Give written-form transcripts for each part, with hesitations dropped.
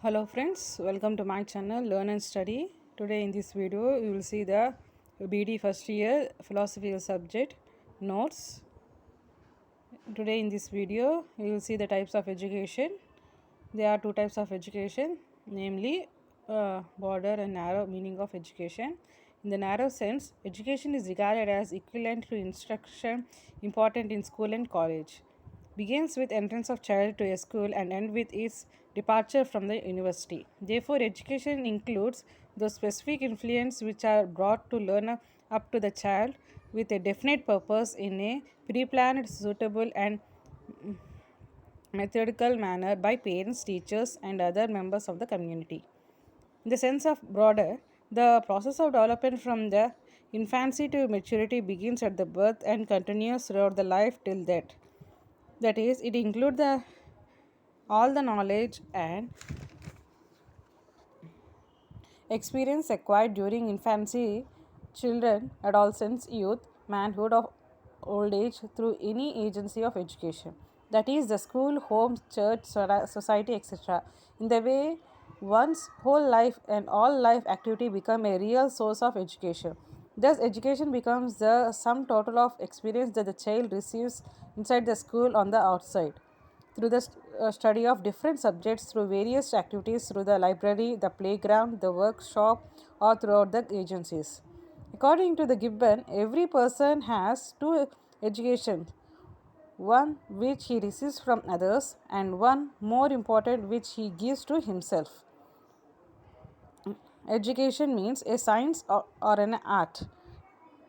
Hello friends, welcome to my channel Learn and Study. Today in this video you will see the B.ed first year philosophy subject notes. Today in this video you will see the types of education. There are two types of education, namely broader and narrow meaning of education. In the narrow sense, education is regarded as equivalent to instruction important in school and college. Begins with entrance of child to a school and end with its departure from the university. Therefore, education includes those specific influence which are brought to learn up to the child with a definite purpose in a pre-planned, suitable and methodical manner by parents, teachers, and other members of the community. In the sense of broader, the process of development from the infancy to maturity begins at the birth and continues throughout the life till death. That is, it includes all the knowledge and experience acquired during infancy, children, adolescence, youth, manhood, or old age through any agency of education. That is the school, home, church, society, etc. In the way one's whole life and all life activity become a real source of education. Thus, education becomes the sum total of experience that the child receives inside the school on the outside through the study of different subjects through various activities through the library, the playground, the workshop, or throughout the agencies. According to the Gibbon, every person has two educations, one which he receives from others, and one more important which he gives to himself. Education means a science or an art.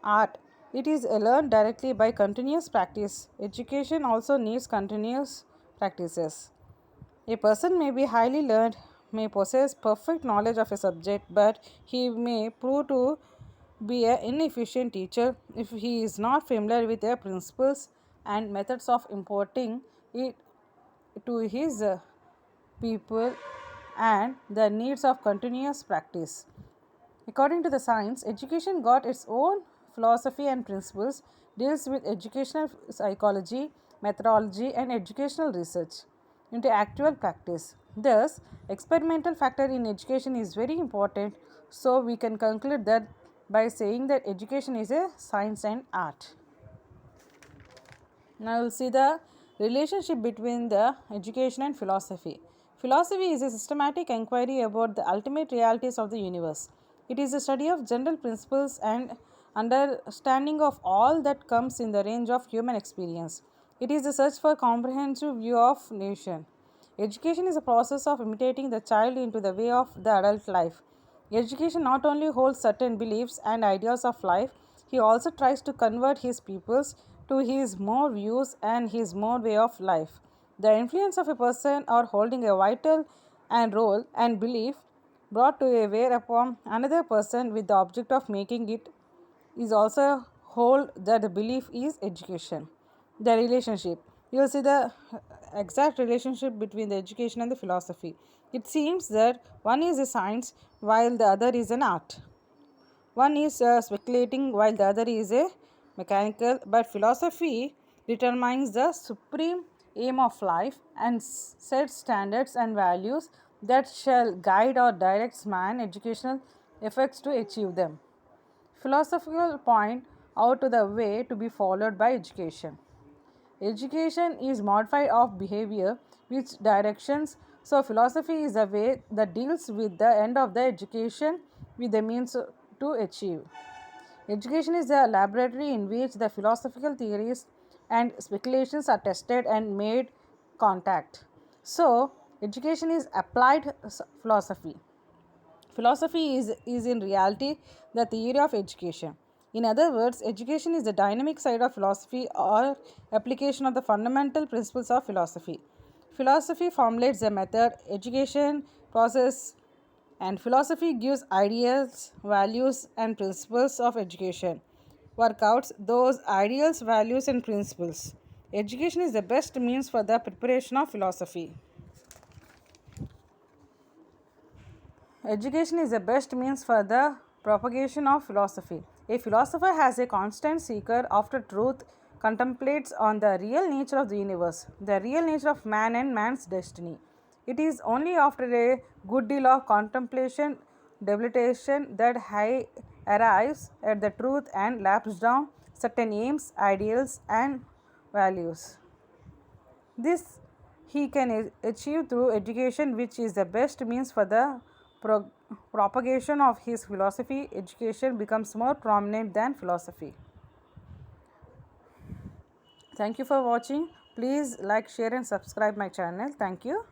Art. It is learned directly by continuous practice. Education also needs continuous practices. A person may be highly learned, may possess perfect knowledge of a subject, but he may prove to be an inefficient teacher if he is not familiar with the principles and methods of importing it to his people and the needs of continuous practice. According to the science, education got its own philosophy and principles, deals with educational psychology, methodology, and educational research into actual practice. Thus, experimental factor in education is very important. So we can conclude that by saying that education is a science and art. Now we'll see the relationship between the education and philosophy. Philosophy is a systematic inquiry about the ultimate realities of the universe. It is a study of general principles and understanding of all that comes in the range of human experience. It is a search for comprehensive view of nation. Education is a process of imitating the child into the way of the adult life. Education not only holds certain beliefs and ideas of life, he also tries to convert his pupils to his more views and his more way of life. The influence of a person or holding a vital and role and belief brought to a wear upon another person with the object of making it is also hold that the belief is education. The relationship. You will see the exact relationship between the education and the philosophy. It seems that one is a science while the other is an art. One is speculating while the other is a mechanical, but philosophy determines the supreme aim of life and sets standards and values that shall guide or direct man educational efforts to achieve them. Philosophical point out to the way to be followed by education. Education is modified of behavior which directions. So philosophy is a way that deals with the end of the education with the means to achieve. Education is a laboratory in which the philosophical theories and speculations are tested and made contact. So education is applied philosophy. Philosophy is in reality the theory of education. In other words, education is the dynamic side of philosophy or application of the fundamental principles of philosophy. Philosophy formulates a method, education process, and philosophy gives ideas, values, and principles of education. Workouts those ideals, values, and principles. Education is the best means for the preparation of philosophy. Education is the best means for the propagation of philosophy. A philosopher has a constant seeker after truth, contemplates on the real nature of the universe, the real nature of man and man's destiny. It is only after a good deal of contemplation, deliberation that he arrives at the truth and laps down certain aims, ideals, and values. This he can achieve through education, which is the best means for the propagation of his philosophy. Education becomes more prominent than philosophy. Thank you for watching. Please like, share, and subscribe my channel. Thank you.